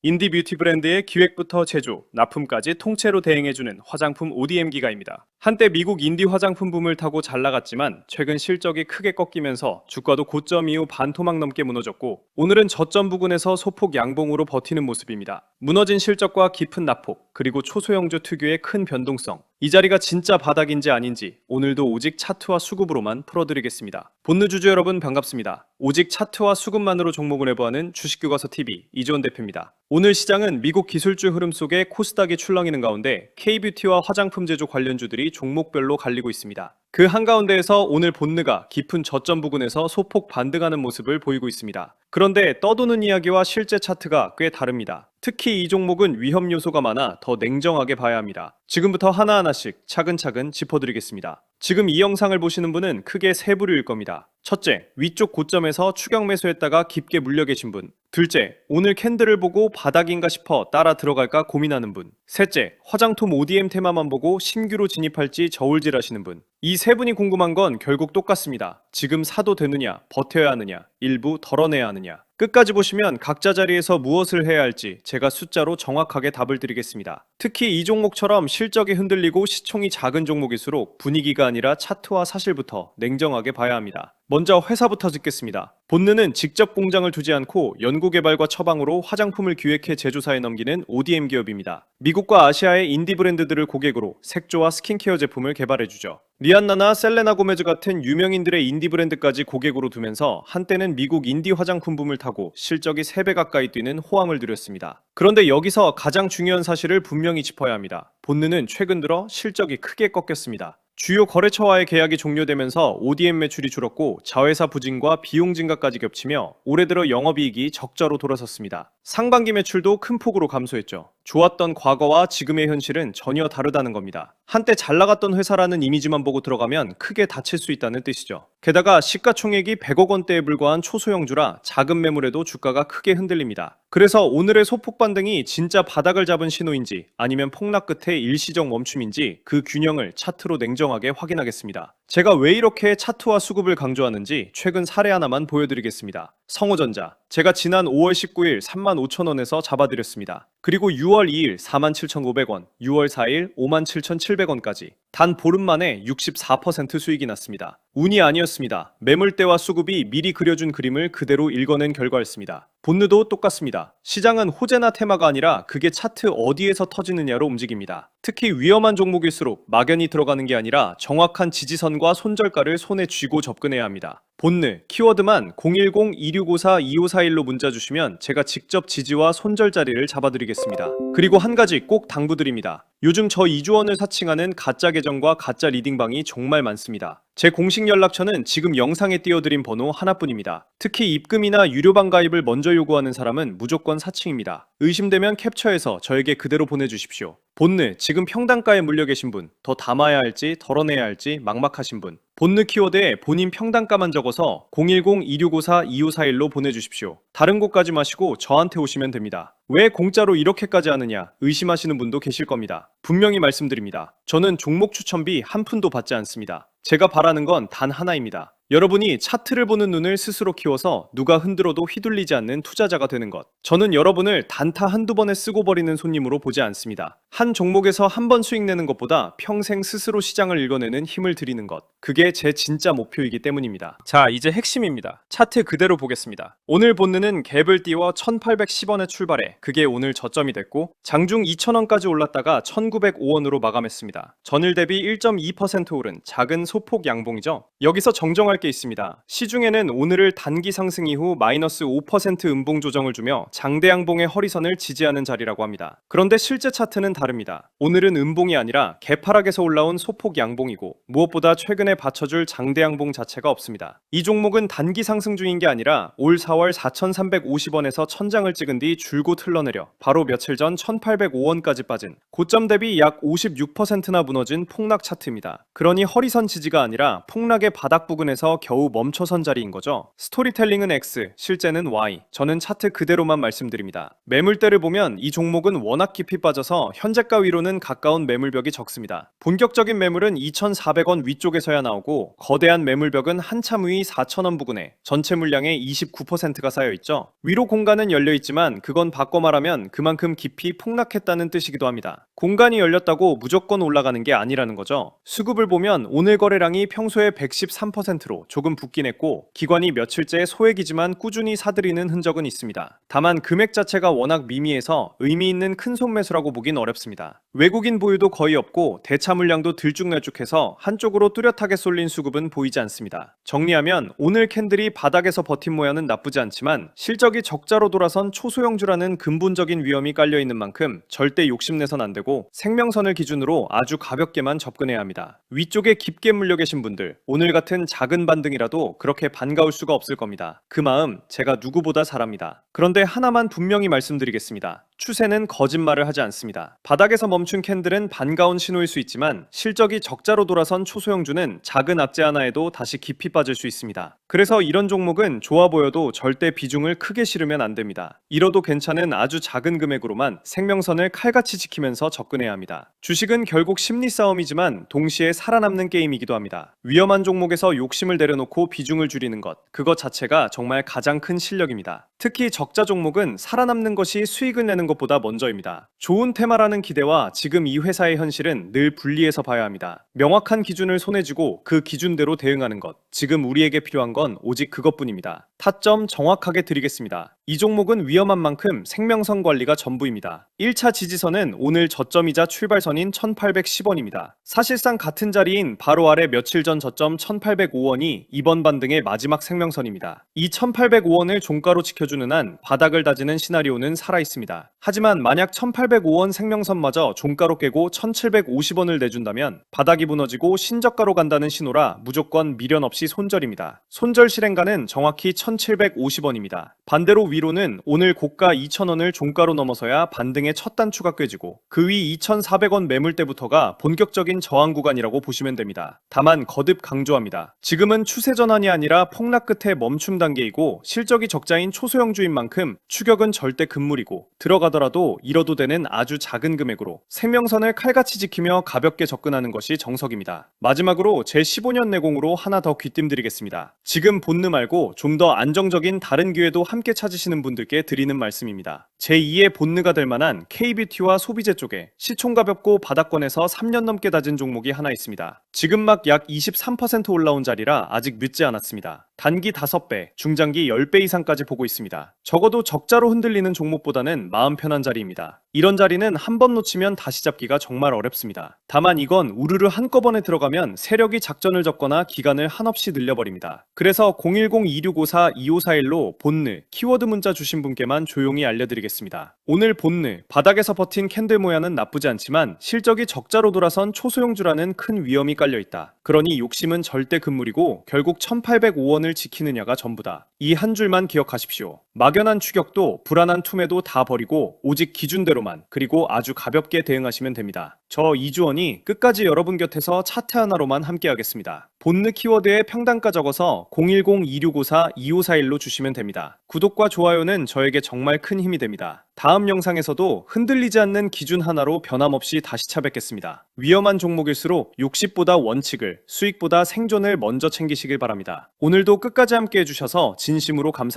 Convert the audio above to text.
인디 뷰티 브랜드의 기획부터 제조, 납품까지 통째로 대행해주는 화장품 ODM기가입니다. 한때 미국 인디 화장품 붐을 타고 잘 나갔지만 최근 실적이 크게 꺾이면서 주가도 고점 이후 반토막 넘게 무너졌고 오늘은 저점 부근에서 소폭 양봉으로 버티는 모습입니다. 무너진 실적과 깊은 낙폭, 그리고 초소형주 특유의 큰 변동성, 이 자리가 진짜 바닥인지 아닌지 오늘도 오직 차트와 수급으로만 풀어드리겠습니다. 본느 주주 여러분 반갑습니다. 오직 차트와 수급만으로 종목을 해부하는 주식교과서TV 이재원 대표입니다. 오늘 시장은 미국 기술주 흐름 속에 코스닥이 출렁이는 가운데 K뷰티와 화장품 제조 관련주들이 종목별로 갈리고 있습니다. 그 한가운데에서 오늘 본느가 깊은 저점 부근에서 소폭 반등하는 모습을 보이고 있습니다. 그런데 떠도는 이야기와 실제 차트가 꽤 다릅니다. 특히 이 종목은 위험 요소가 많아 더 냉정하게 봐야 합니다. 지금부터 하나하나씩 차근차근 짚어드리겠습니다. 지금 이 영상을 보시는 분은 크게 세 부류일 겁니다. 첫째, 위쪽 고점에서 추격 매수했다가 깊게 물려 계신 분. 둘째, 오늘 캔들을 보고 바닥인가 싶어 따라 들어갈까 고민하는 분. 셋째, 화장품 ODM 테마만 보고 신규로 진입할지 저울질하시는 분. 이 세 분이 궁금한 건 결국 똑같습니다. 지금 사도 되느냐, 버텨야 하느냐, 일부 덜어내야 하느냐. 끝까지 보시면 각자 자리에서 무엇을 해야 할지 제가 숫자로 정확하게 답을 드리겠습니다. 특히 이 종목처럼 실적이 흔들리고 시총이 작은 종목일수록 분위기가 아니라 차트와 사실부터 냉정하게 봐야 합니다. 먼저 회사부터 짚겠습니다. 본느는 직접 공장을 두지 않고 연구개발과 처방으로 화장품을 기획해 제조사에 넘기는 ODM 기업입니다. 미국과 아시아의 인디 브랜드들을 고객으로 색조와 스킨케어 제품을 개발해주죠. 리안나나 셀레나 고메즈 같은 유명인들의 인디 브랜드까지 고객으로 두면서 한때는 미국 인디 화장품 붐을 타고 실적이 3배 가까이 뛰는 호황을 누렸습니다. 그런데 여기서 가장 중요한 사실을 분명히 짚어야 합니다. 본느는 최근 들어 실적이 크게 꺾였습니다. 주요 거래처와의 계약이 종료되면서 ODM 매출이 줄었고 자회사 부진과 비용 증가까지 겹치며 올해 들어 영업이익이 적자로 돌아섰습니다. 상반기 매출도 큰 폭으로 감소했죠. 좋았던 과거와 지금의 현실은 전혀 다르다는 겁니다. 한때 잘 나갔던 회사라는 이미지만 보고 들어가면 크게 다칠 수 있다는 뜻이죠. 게다가 시가총액이 100억 원대에 불과한 초소형주라 작은 매물에도 주가가 크게 흔들립니다. 그래서 오늘의 소폭 반등이 진짜 바닥을 잡은 신호인지 아니면 폭락 끝에 일시적 멈춤인지 그 균형을 차트로 냉정하게 확인하겠습니다. 제가 왜 이렇게 차트와 수급을 강조하는지 최근 사례 하나만 보여드리겠습니다. 성호전자, 제가 지난 5월 19일 35,000원에서 잡아드렸습니다. 그리고 6월 2일 47,500원, 6월 4일 57,700원까지 단 보름 만에 64% 수익이 났습니다. 운이 아니었습니다. 매물대와 수급이 미리 그려준 그림을 그대로 읽어낸 결과였습니다. 본느도 똑같습니다. 시장은 호재나 테마가 아니라 그게 차트 어디에서 터지느냐로 움직입니다. 특히 위험한 종목일수록 막연히 들어가는 게 아니라 정확한 지지선과 손절가를 손에 쥐고 접근해야 합니다. 본느, 키워드만 010-2654-2541로 문자 주시면 제가 직접 지지와 손절 자리를 잡아드리겠습니다. 그리고 한 가지 꼭 당부드립니다. 요즘 저 이주원을 사칭하는 가짜 계정과 가짜 리딩방이 정말 많습니다. 제 공식 연락처는 지금 영상에 띄워드린 번호 하나뿐입니다. 특히 입금이나 유료방 가입을 먼저 요구하는 사람은 무조건 사칭입니다. 의심되면 캡처해서 저에게 그대로 보내주십시오. 본느, 지금 평단가에 물려 계신 분, 더 담아야 할지 덜어내야 할지 막막하신 분, 본느 키워드에 본인 평단가만 적어서 010-2654-2541로 보내주십시오. 다른 곳까지 마시고 저한테 오시면 됩니다. 왜 공짜로 이렇게까지 하느냐 의심하시는 분도 계실 겁니다. 분명히 말씀드립니다. 저는 종목 추천비 한 푼도 받지 않습니다. 제가 바라는 건 단 하나입니다. 여러분이 차트를 보는 눈을 스스로 키워서 누가 흔들어도 휘둘리지 않는 투자자가 되는 것. 저는 여러분을 단타 한두 번에 쓰고 버리는 손님으로 보지 않습니다. 한 종목에서 한 번 수익 내는 것보다 평생 스스로 시장을 읽어내는 힘을 드리는 것. 그게 제 진짜 목표이기 때문입니다. 자, 이제 핵심입니다. 차트 그대로 보겠습니다. 오늘 본느는 갭을 띄워 1810원에 출발해 그게 오늘 저점이 됐고 장중 2000원까지 올랐다가 1905원으로 마감했습니다. 전일 대비 1.2% 오른 작은 소폭 양봉이죠. 여기서 정정할 게 있습니다. 시중에는 오늘을 단기 상승 이후 마이너스 5% 음봉 조정을 주며 장대 양봉의 허리선을 지지하는 자리라고 합니다. 그런데 실제 차트는 다릅니다. 오늘은 음봉이 아니라 개파락에서 올라온 소폭 양봉이고 무엇보다 최근에 받쳐줄 장대 양봉 자체가 없습니다. 이 종목은 단기 상승 중인 게 아니라 올 4월 4,350원에서 천장을 찍은 뒤 줄곧 흘러내려 바로 며칠 전 1,805원까지 빠진 고점 대비 약 56%나 무너진 폭락 차트입니다. 그러니 허리선 지지가 아니라 폭락의 바닥 부근에서 겨우 멈춰선 자리인 거죠. 스토리텔링은 X, 실제는 Y. 저는 차트 그대로만 말씀드립니다. 매물대를 보면 이 종목은 워낙 깊이 빠져서 현재가 위로는 가까운 매물벽이 적습니다. 본격적인 매물은 2,400원 위쪽에서야 나오고 거대한 매물벽은 한참 위 4,000원 부근에 전체 물량의 29%가 쌓여있죠. 위로 공간은 열려있지만 그건 바꿔 말하면 그만큼 깊이 폭락했다는 뜻이기도 합니다. 공간이 열렸다고 무조건 올라가는 게 아니라는 거죠. 수급을 보면 오늘 거래량이 평소의 113%로 조금 붓긴 했고 기관이 며칠째 소액이지만 꾸준히 사들이는 흔적은 있습니다. 다만 금액 자체가 워낙 미미해서 의미 있는 큰 손매수라고 보긴 어렵습니다. 외국인 보유도 거의 없고 대차 물량도 들쭉날쭉해서 한쪽으로 뚜렷하게 쏠린 수급은 보이지 않습니다. 정리하면 오늘 캔들이 바닥에서 버틴 모양은 나쁘지 않지만 실적이 적자로 돌아선 초소형주라는 근본적인 위험이 깔려있는 만큼 절대 욕심내선 안 되고 생명선을 기준으로 아주 가볍게만 접근해야 합니다. 위쪽에 깊게 물려 계신 분들, 오늘 같은 작은 반등이라도 그렇게 반가울 수가 없을 겁니다. 그 마음 제가 누구보다 잘 압니다. 그런데 하나만 분명히 말씀드리겠습니다. 추세는 거짓말을 하지 않습니다. 바닥에서 멈춘 캔들은 반가운 신호일 수 있지만 실적이 적자로 돌아선 초소형주는 작은 악재 하나에도 다시 깊이 빠질 수 있습니다. 그래서 이런 종목은 좋아 보여도 절대 비중을 크게 실으면 안 됩니다. 잃어도 괜찮은 아주 작은 금액으로만 생명선을 칼같이 지키면서 접근해야 합니다. 주식은 결국 심리 싸움이지만 동시에 살아남는 게임이기도 합니다. 위험한 종목에서 욕심을 내려놓고 비중을 줄이는 것, 그것 자체가 정말 가장 큰 실력입니다. 특히 적자 종목은 살아남는 것이 수익을 내는 것보다 먼저입니다. 좋은 테마라는 기대와 지금 이 회사의 현실은 늘 분리해서 봐야 합니다. 명확한 기준을 손에 쥐고 그 기준대로 대응하는 것, 지금 우리에게 필요한 건 오직 그것뿐입니다. 타점 정확하게 드리겠습니다. 이 종목은 위험한 만큼 생명선 관리가 전부입니다. 1차 지지선은 오늘 저점이자 출발선인 1810원입니다. 사실상 같은 자리인 바로 아래 며칠 전 저점 1805원이 이번 반등의 마지막 생명선입니다. 이 1805원을 종가로 지켜주는 한 바닥을 다지는 시나리오는 살아있습니다. 하지만 만약 1805원 생명선마저 종가로 깨고 1750원을 내준다면 바닥이 무너지고 신저가로 간다는 신호라 무조건 미련 없이 손절입니다. 손절 실행가는 정확히 1750원입니다. 반대로 위로는 오늘 고가 2000원을 종가로 넘어서야 반등의 첫 단추가 꿰지고 그 위 2400원 매물대부터가 본격적인 저항 구간이라고 보시면 됩니다. 다만 거듭 강조합니다. 지금은 추세 전환이 아니라 폭락 끝에 멈춤 단계이고 실적이 적자인 초소형주인 만큼 추격은 절대 금물이고 들어가더라도 잃어도 되는 아주 작은 금액으로 생명선을 칼같이 지키며 가볍게 접근하는 것이 정석입니다. 마지막으로 제 15년 내공으로 하나 더 귀띔드리겠습니다. 지금 본느 말고 좀 더 안정적인 다른 기회도 함께 찾으시는 분들께 드리는 말씀입니다. 제2의 본느가 될 만한 K뷰티와 소비재 쪽에 시총 가볍고 바닥권에서 3년 넘게 다진 종목이 하나 있습니다. 지금 막 약 23% 올라온 자리라 아직 늦지 않았습니다. 단기 5배, 중장기 10배 이상까지 보고 있습니다. 적어도 적자로 흔들리는 종목보다는 마음 편한 자리입니다. 이런 자리는 한 번 놓치면 다시 잡기가 정말 어렵습니다. 다만 이건 우르르 한꺼번에 들어가면 세력이 작전을 적거나 기간을 한없이 늘려버립니다. 그래서 010-2654-2541로 본느, 키워드 문자 주신 분께만 조용히 알려드리겠습니다. 오늘 본느, 바닥에서 버틴 캔들 모양은 나쁘지 않지만 실적이 적자로 돌아선 초소형주라는 큰 위험이 깔려있다. 그러니 욕심은 절대 금물이고 결국 1805원을 지키느냐가 전부다. 이 한 줄만 기억하십시오. 막연한 추격도 불안한 투매도 다 버리고 오직 기준대로만 그리고 아주 가볍게 대응하시면 됩니다. 저 이주원이 끝까지 여러분 곁에서 차트 하나로만 함께하겠습니다. 본느 키워드에 평단가 적어서 010-2654-2541로 주시면 됩니다. 구독과 좋아요는 저에게 정말 큰 힘이 됩니다. 다음 영상에서도 흔들리지 않는 기준 하나로 변함없이 다시 찾아뵙겠습니다. 위험한 종목일수록 욕심보다 원칙을, 수익보다 생존을 먼저 챙기시길 바랍니다. 오늘도 끝까지 함께 해주셔서 진심으로 감사합니다.